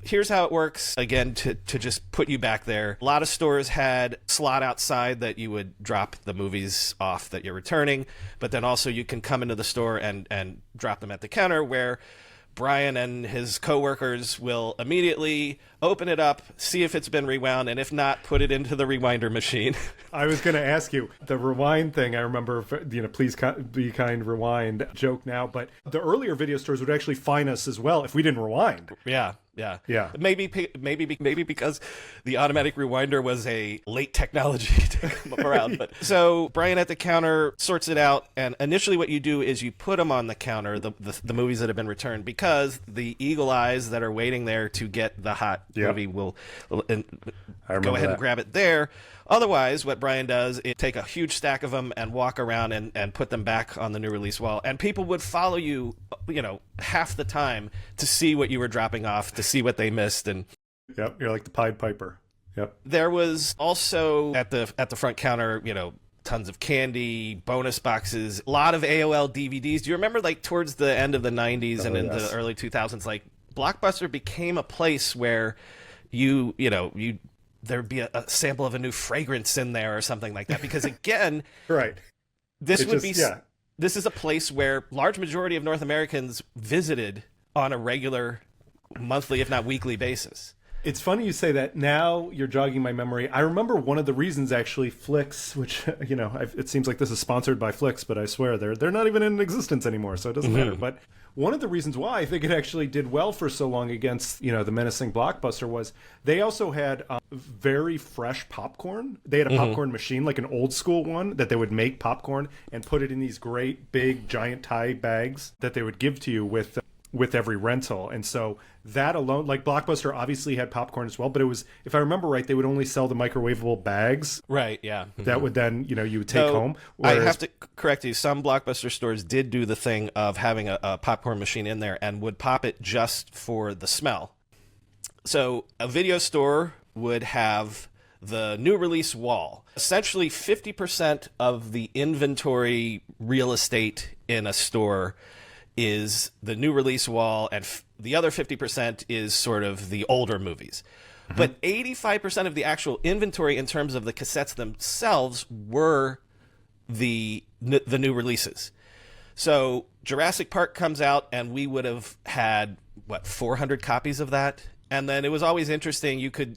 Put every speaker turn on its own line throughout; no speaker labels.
here's how it works. Again, to just put you back there, a lot of stores had a slot outside that you would drop the movies off that you're returning, but then also you can come into the store and drop them at the counter, where Brian and his coworkers will immediately open it up, see if it's been rewound, and if not, put it into the rewinder machine.
I was going to ask you, the rewind thing, I remember, please be kind, rewind joke now, but the earlier video stores would actually fine us as well if we didn't rewind.
Yeah. Maybe because the automatic rewinder was a late technology to come around. But so Brian at the counter sorts it out, and initially what you do is you put them on the counter, the movies that have been returned, because the eagle eyes that are waiting there to get the hot movie will go ahead and grab it there. Otherwise, what Brian does is take a huge stack of them and walk around and put them back on the new release wall. And people would follow you, half the time to see what you were dropping off, to see what they missed. And
yep, you're like the Pied Piper. Yep.
There was also at the front counter, tons of candy, bonus boxes, a lot of AOL DVDs. Do you remember, like, towards the end of the 90s and in the early 2000s, like, Blockbuster became a place where there'd be a sample of a new fragrance in there or something like that, because again,
right,
this is a place where large majority of North Americans visited on a regular monthly, if not weekly basis.
It's funny you say that. Now you're jogging my memory. I remember one of the reasons, actually, Flicks, which, it seems like this is sponsored by Flicks, but I swear they're not even in existence anymore, so it doesn't matter. But one of the reasons why I think it actually did well for so long against, the menacing Blockbuster was they also had very fresh popcorn. They had a popcorn machine, like an old school one, that they would make popcorn and put it in these great big giant tie bags that they would give to you with every rental. And so that alone, like, Blockbuster obviously had popcorn as well, but it was, if I remember right, they would only sell the microwavable bags.
Right, yeah.
That would then, you would take home.
Whereas... I have to correct you. Some Blockbuster stores did do the thing of having a popcorn machine in there and would pop it just for the smell. So a video store would have the new release wall. Essentially 50% of the inventory real estate in a store is the new release wall, and the other 50% is sort of the older movies. But 85% of the actual inventory in terms of the cassettes themselves were the new releases. So Jurassic Park comes out, and we would have had, 400 copies of that? And then it was always interesting. You could,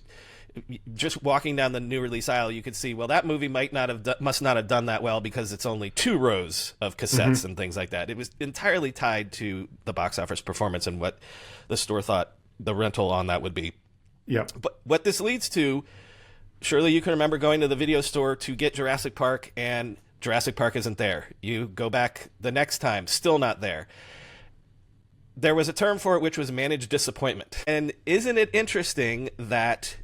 just walking down the new release aisle, you could see, well, that movie must not have done that well because it's only 2 rows of cassettes and things like that. It was entirely tied to the box office performance and what the store thought the rental on that would be.
Yeah.
But what this leads to, surely you can remember going to the video store to get Jurassic Park, and Jurassic Park isn't there. You go back the next time, still not there. There was a term for it, which was managed disappointment. And isn't it interesting that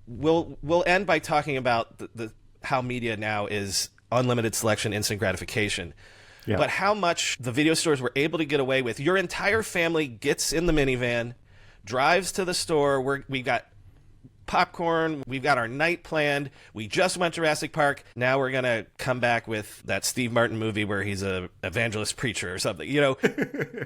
we'll end by talking about the how media now is unlimited selection, instant gratification. Yeah. But how much the video stores were able to get away with. Your entire family gets in the minivan, drives to the store where we got popcorn, we've got our night planned, we just went to Jurassic Park, now we're going to come back with that Steve Martin movie where he's a evangelist preacher or something.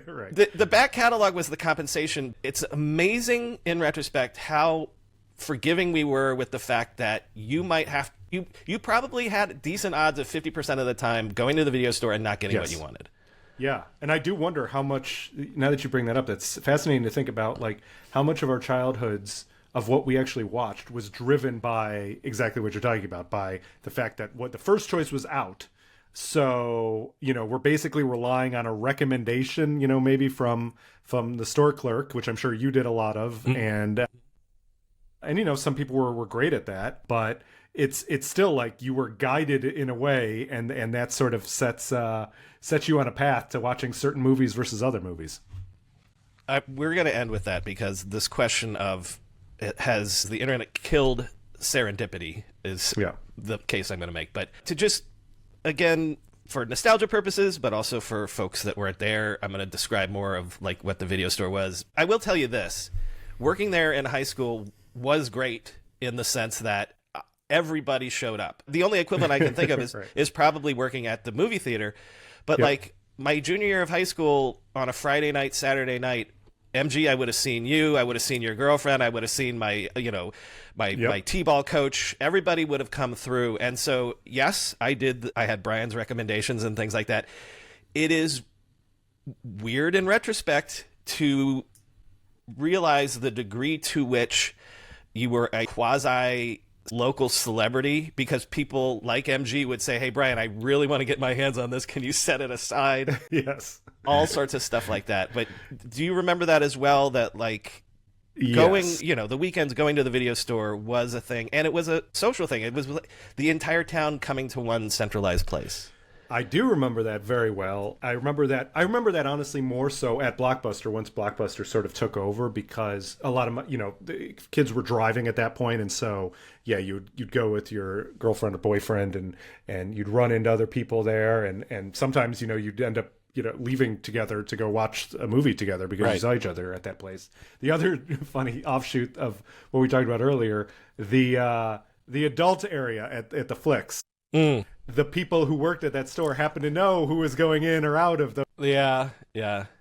Right.
The back catalog was the compensation. It's amazing in retrospect how forgiving we were with the fact that you probably had decent odds of 50% of the time going to the video store and not getting what you wanted.
Yeah. And I do wonder how much, now that you bring that up, that's fascinating to think about, like, how much of our childhoods of what we actually watched was driven by exactly what you're talking about, by the fact that the first choice was out. So, we're basically relying on a recommendation, maybe from the store clerk, which I'm sure you did a lot of. And some people were great at that, but it's still like you were guided in a way, and that sort of sets you on a path to watching certain movies versus other movies.
We're going to end with that, because this question of has the internet killed serendipity is the case I'm going to make. But to just, again, for nostalgia purposes, but also for folks that weren't there, I'm going to describe more of like what the video store was. I will tell you this. Working there in high school was great in the sense that everybody showed up. The only equivalent I can think of is, is probably working at the movie theater. But like my junior year of high school, on a Friday night, Saturday night, MG, I would have seen you. I would have seen your girlfriend. I would have seen my, my T-ball coach. Everybody would have come through. And so, yes, I did. I had Brian's recommendations and things like that. It is weird in retrospect to realize the degree to which you were a quasi local celebrity, because people like MG would say, hey, Brian, I really want to get my hands on this. Can you set it aside?
Yes.
All sorts of stuff like that. But do you remember that as well? That like
Yes.
going, the weekends going to the video store was a thing, and it was a social thing. It was the entire town coming to one centralized place.
I do remember that very well. I remember that honestly more so at Blockbuster, once Blockbuster sort of took over, because a lot of the kids were driving at that point, and so yeah, you'd go with your girlfriend or boyfriend, and you'd run into other people there, and sometimes you'd end up leaving together to go watch a movie together because you saw each other at that place. The other funny offshoot of what we talked about earlier, the adult area at the Flicks.
Mm.
The people who worked at that store happened to know who was going in or out of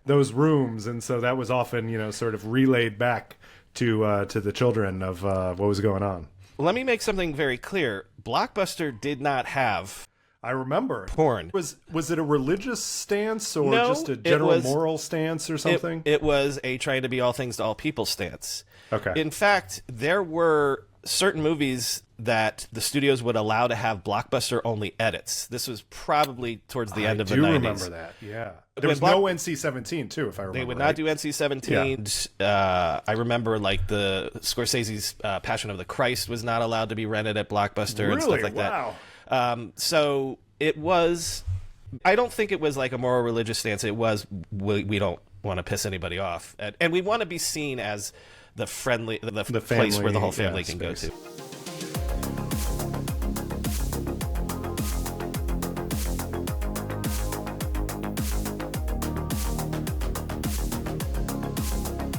those rooms, and so that was often sort of relayed back to the children of what was going on.
Let me make something very clear. Blockbuster did not have,
I remember,
porn.
Was it a religious stance or
No,
just a general moral stance or something?
It was a trying to be all things to all people stance.
Okay.
In fact, there were certain movies that the studios would allow to have Blockbuster only edits. This was probably towards the end of the 90s.
I do remember that, yeah. There was no NC-17 too, if I remember.
They would not do NC-17. Yeah. I remember like the Scorsese's Passion of the Christ was not allowed to be rented at Blockbuster and stuff like that.
Wow.
So it was, I don't think it was like a moral religious stance. It was, we don't want to piss anybody off. And we want to be seen as the place where the whole family can go to.